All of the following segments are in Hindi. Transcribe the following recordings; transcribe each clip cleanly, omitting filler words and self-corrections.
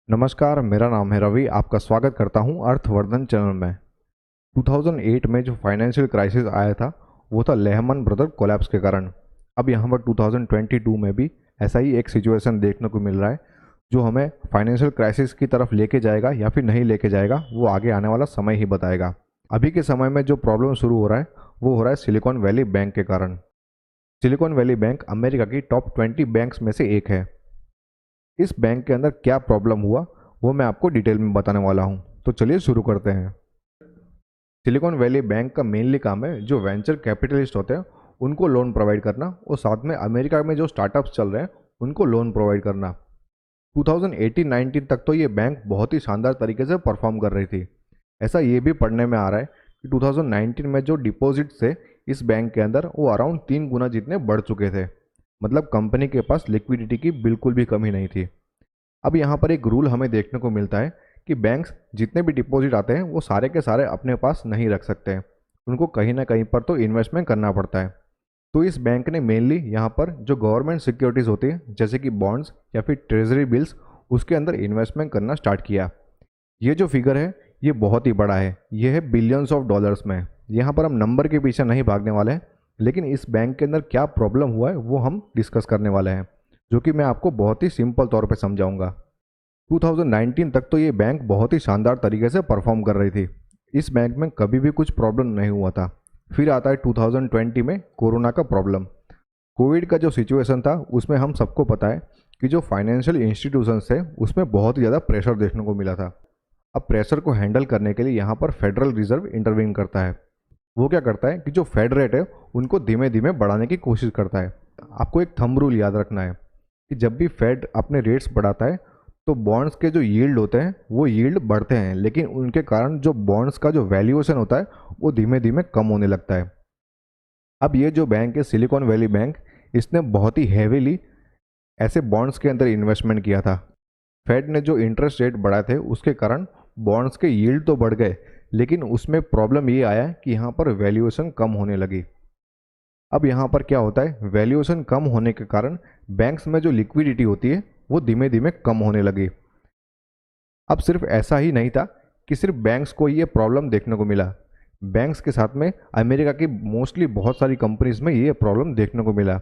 नमस्कार, मेरा नाम है रवि। आपका स्वागत करता हूं अर्थवर्धन चैनल में। 2008 में जो फाइनेंशियल क्राइसिस आया था वो था लेहमन ब्रदर कोलैप्स के कारण। अब यहाँ पर 2022 में भी ऐसा ही एक सिचुएशन देखने को मिल रहा है जो हमें फाइनेंशियल क्राइसिस की तरफ लेके जाएगा या फिर नहीं लेके जाएगा वो आगे आने वाला समय ही बताएगा। अभी के समय में जो प्रॉब्लम शुरू हो रहा है वो हो रहा है सिलिकॉन वैली बैंक के कारण। सिलिकॉन वैली बैंक अमेरिका की टॉप 20 बैंक्स में से एक है। इस बैंक के अंदर क्या प्रॉब्लम हुआ वो मैं आपको डिटेल में बताने वाला हूँ। तो चलिए शुरू करते हैं। सिलिकॉन वैली बैंक का मेनली काम है जो वेंचर कैपिटलिस्ट होते हैं उनको लोन प्रोवाइड करना और साथ में अमेरिका में जो स्टार्टअप्स चल रहे हैं उनको लोन प्रोवाइड करना। 2018-19 तक तो ये बैंक बहुत ही शानदार तरीके से परफॉर्म कर रही थी। ऐसा ये भी पढ़ने में आ रहा है कि 2019 में जो डिपॉजिट थे इस बैंक के अंदर वो अराउंड 3 गुना जितने बढ़ चुके थे। मतलब कंपनी के पास लिक्विडिटी की बिल्कुल भी कमी नहीं थी। अब यहाँ पर एक रूल हमें देखने को मिलता है कि बैंक्स जितने भी डिपॉजिट आते हैं वो सारे के सारे अपने पास नहीं रख सकते हैं, उनको कहीं ना कहीं पर तो इन्वेस्टमेंट करना पड़ता है। तो इस बैंक ने मेनली यहाँ पर जो गवर्नमेंट सिक्योरिटीज़ होती है जैसे कि बॉन्ड्स या फिर ट्रेजरी बिल्स उसके अंदर इन्वेस्टमेंट करना स्टार्ट किया। ये जो फिगर है ये बहुत ही बड़ा है, ये है बिलियंस ऑफ डॉलर्स में। यहाँ पर हम नंबर के पीछे नहीं भागने वाले हैं, लेकिन इस बैंक के अंदर क्या प्रॉब्लम हुआ है वो हम डिस्कस करने वाले हैं, जो कि मैं आपको बहुत ही सिंपल तौर पे समझाऊंगा। 2019 तक तो ये बैंक बहुत ही शानदार तरीके से परफॉर्म कर रही थी। इस बैंक में कभी भी कुछ प्रॉब्लम नहीं हुआ था। फिर आता है 2020 में कोरोना का प्रॉब्लम। कोविड का जो सिचुएशन था उसमें हम सबको पता है कि जो फाइनेंशियल इंस्टीट्यूशंस थे उसमें बहुत ही ज़्यादा प्रेशर देखने को मिला था। अब प्रेशर को हैंडल करने के लिए यहाँ पर फेडरल रिजर्व इंटरवीन करता है। वो क्या करता है कि जो फेड रेट है उनको धीमे धीमे बढ़ाने की कोशिश करता है। आपको एक थंब रूल याद रखना है कि जब भी फेड अपने रेट्स बढ़ाता है तो बॉन्ड्स के जो यील्ड होते हैं वो यील्ड बढ़ते हैं, लेकिन उनके कारण जो बॉन्ड्स का जो वैल्यूएशन होता है वो धीमे धीमे कम होने लगता है। अब ये जो बैंक है सिलिकॉन वैली बैंक, इसने बहुत ही हैवीली ऐसे बॉन्ड्स के अंदर इन्वेस्टमेंट किया था। फेड ने जो इंटरेस्ट रेट बढ़ाए थे उसके कारण बॉन्ड्स के यील्ड तो बढ़ गए, लेकिन उसमें प्रॉब्लम ये आया कि यहाँ पर वैल्यूएशन कम होने लगी। अब यहाँ पर क्या होता है, वैल्यूएशन कम होने के कारण बैंक्स में जो लिक्विडिटी होती है वो धीमे धीमे कम होने लगी। अब सिर्फ ऐसा ही नहीं था कि सिर्फ बैंक्स को ये प्रॉब्लम देखने को मिला। बैंक्स के साथ में अमेरिका की मोस्टली बहुत सारी कंपनीज में ये प्रॉब्लम देखने को मिला।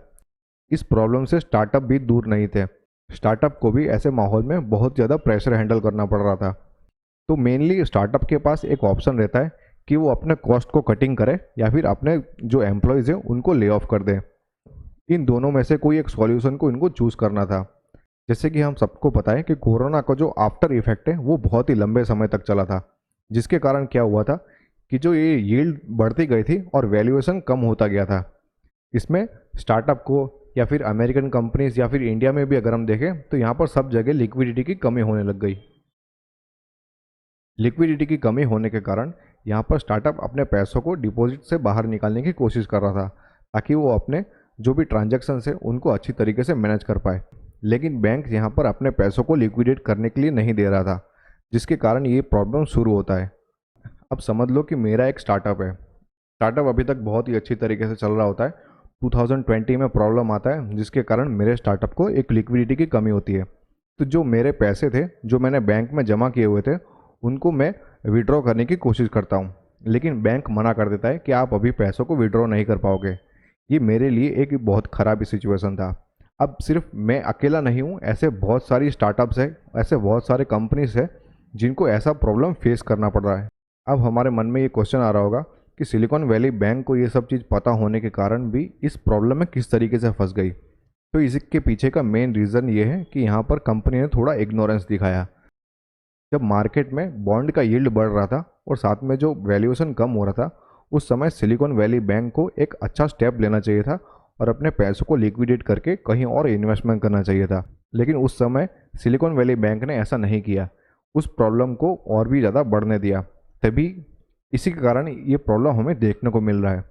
इस प्रॉब्लम से स्टार्टअप भी दूर नहीं थे। स्टार्टअप को भी ऐसे माहौल में बहुत ज़्यादा प्रेशर हैंडल करना पड़ रहा था। तो मेनली स्टार्टअप के पास एक ऑप्शन रहता है कि वो अपने कॉस्ट को कटिंग करे या फिर अपने जो एम्प्लॉयज़ हैं उनको ले ऑफ कर दें। इन दोनों में से कोई एक सॉल्यूशन को इनको चूज़ करना था। जैसे कि हम सबको पता है कि कोरोना का जो आफ्टर इफेक्ट है वो बहुत ही लंबे समय तक चला था, जिसके कारण क्या हुआ था कि जो ये यील्ड बढ़ती गई थी और वैल्यूएशन कम होता गया था। इसमें स्टार्टअप को या फिर अमेरिकन कंपनीज या फिर इंडिया में भी अगर हम देखें तो यहाँ पर सब जगह लिक्विडिटी की कमी होने लग गई। लिक्विडिटी की कमी होने के कारण यहाँ पर स्टार्टअप अपने पैसों को डिपॉजिट से बाहर निकालने की कोशिश कर रहा था ताकि वो अपने जो भी ट्रांजैक्शंस है उनको अच्छी तरीके से मैनेज कर पाए। लेकिन बैंक यहाँ पर अपने पैसों को लिक्विडेट करने के लिए नहीं दे रहा था, जिसके कारण ये प्रॉब्लम शुरू होता है। अब समझ लो कि मेरा एक स्टार्टअप है। स्टार्टअप अभी तक बहुत ही अच्छी तरीके से चल रहा होता है। 2020 में प्रॉब्लम आता है जिसके कारण मेरे स्टार्टअप को एक लिक्विडिटी की कमी होती है। तो जो मेरे पैसे थे जो मैंने बैंक में जमा किए हुए थे उनको मैं विड्रॉ करने की कोशिश करता हूँ, लेकिन बैंक मना कर देता है कि आप अभी पैसों को विड्रॉ नहीं कर पाओगे। ये मेरे लिए एक बहुत ख़राब सिचुएशन था। अब सिर्फ मैं अकेला नहीं हूँ, ऐसे बहुत सारी स्टार्टअप्स है, ऐसे बहुत सारे कंपनीज है जिनको ऐसा प्रॉब्लम फेस करना पड़ रहा है। अब हमारे मन में ये क्वेश्चन आ रहा होगा कि सिलिकॉन वैली बैंक को ये सब चीज़ पता होने के कारण भी इस प्रॉब्लम में किस तरीके से फंस गई। तो इसके पीछे का मेन रीज़न ये है कि यहाँ पर कंपनी ने थोड़ा इग्नोरेंस दिखाया। जब मार्केट में बॉन्ड का यील्ड बढ़ रहा था और साथ में जो वैल्यूएशन कम हो रहा था, उस समय सिलिकॉन वैली बैंक को एक अच्छा स्टेप लेना चाहिए था और अपने पैसों को लिक्विडेट करके कहीं और इन्वेस्टमेंट करना चाहिए था। लेकिन उस समय सिलिकॉन वैली बैंक ने ऐसा नहीं किया, उस प्रॉब्लम को और भी ज़्यादा बढ़ने दिया। तभी इसी के कारण ये प्रॉब्लम हमें देखने को मिल रहा है।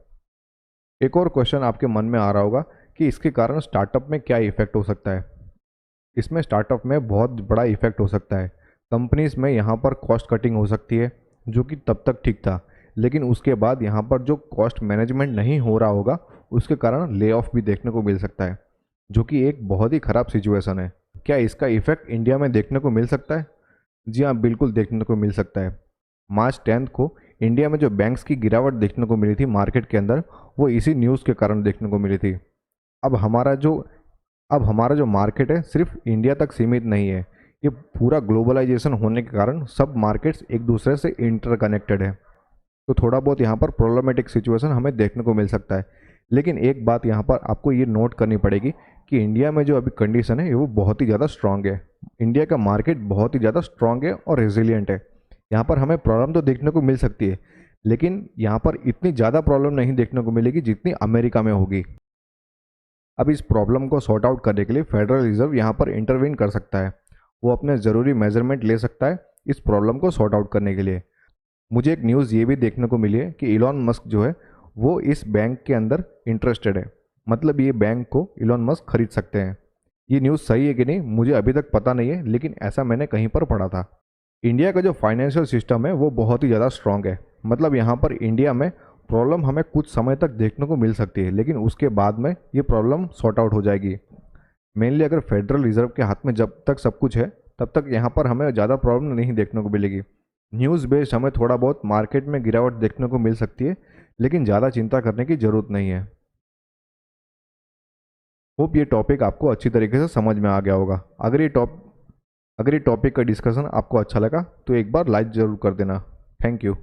एक और क्वेश्चन आपके मन में आ रहा होगा कि इसके कारण स्टार्टअप में क्या इफेक्ट हो सकता है। इसमें स्टार्टअप में बहुत बड़ा इफेक्ट हो सकता है। कंपनीज में यहाँ पर कॉस्ट कटिंग हो सकती है जो कि तब तक ठीक था, लेकिन उसके बाद यहाँ पर जो कॉस्ट मैनेजमेंट नहीं हो रहा होगा उसके कारण ले ऑफ भी देखने को मिल सकता है, जो कि एक बहुत ही ख़राब सिचुएशन है। क्या इसका इफेक्ट इंडिया में देखने को मिल सकता है? जी हाँ, बिल्कुल देखने को मिल सकता है। मार्च 10 को इंडिया में जो बैंक्स की गिरावट देखने को मिली थी मार्केट के अंदर, वो इसी न्यूज़ के कारण देखने को मिली थी। अब हमारा जो अब हमारा जो मार्केट है सिर्फ इंडिया तक सीमित नहीं है, ये पूरा ग्लोबलाइजेशन होने के कारण सब मार्केट्स एक दूसरे से इंटरकनेक्टेड है। तो थोड़ा बहुत यहाँ पर प्रॉब्लमेटिक सिचुएशन हमें देखने को मिल सकता है। लेकिन एक बात यहाँ पर आपको ये नोट करनी पड़ेगी कि इंडिया में जो अभी कंडीशन है वो बहुत ही ज़्यादा स्ट्रांग है। इंडिया का मार्केट बहुत ही ज़्यादा स्ट्रांग है और रेजिलियंट है। यहाँ पर हमें प्रॉब्लम तो देखने को मिल सकती है, लेकिन यहाँ पर इतनी ज़्यादा प्रॉब्लम नहीं देखने को मिलेगी जितनी अमेरिका में होगी। अब इस प्रॉब्लम को सॉर्ट आउट करने के लिए फेडरल रिजर्व यहाँ पर इंटरवीन कर सकता है। वो अपने ज़रूरी मेजरमेंट ले सकता है इस प्रॉब्लम को सॉर्ट आउट करने के लिए। मुझे एक न्यूज़ ये भी देखने को मिली है कि इलॉन मस्क जो है वो इस बैंक के अंदर इंटरेस्टेड है। मतलब ये बैंक को इलॉन मस्क खरीद सकते हैं। ये न्यूज़ सही है कि नहीं मुझे अभी तक पता नहीं है, लेकिन ऐसा मैंने कहीं पर पढ़ा था। इंडिया का जो फाइनेंशियल सिस्टम है वो बहुत ही ज़्यादा स्ट्रांग है। मतलब यहाँ पर इंडिया में प्रॉब्लम हमें कुछ समय तक देखने को मिल सकती है, लेकिन उसके बाद में ये प्रॉब्लम सॉर्ट आउट हो जाएगी। मेनली अगर फेडरल रिजर्व के हाथ में जब तक सब कुछ है तब तक यहाँ पर हमें ज़्यादा प्रॉब्लम नहीं देखने को मिलेगी। न्यूज़ बेस्ड हमें थोड़ा बहुत मार्केट में गिरावट देखने को मिल सकती है, लेकिन ज़्यादा चिंता करने की ज़रूरत नहीं है। होप ये टॉपिक आपको अच्छी तरीके से समझ में आ गया होगा। अगर ये टॉपिक का डिस्कशन आपको अच्छा लगा तो एक बार लाइक ज़रूर कर देना। Thank you.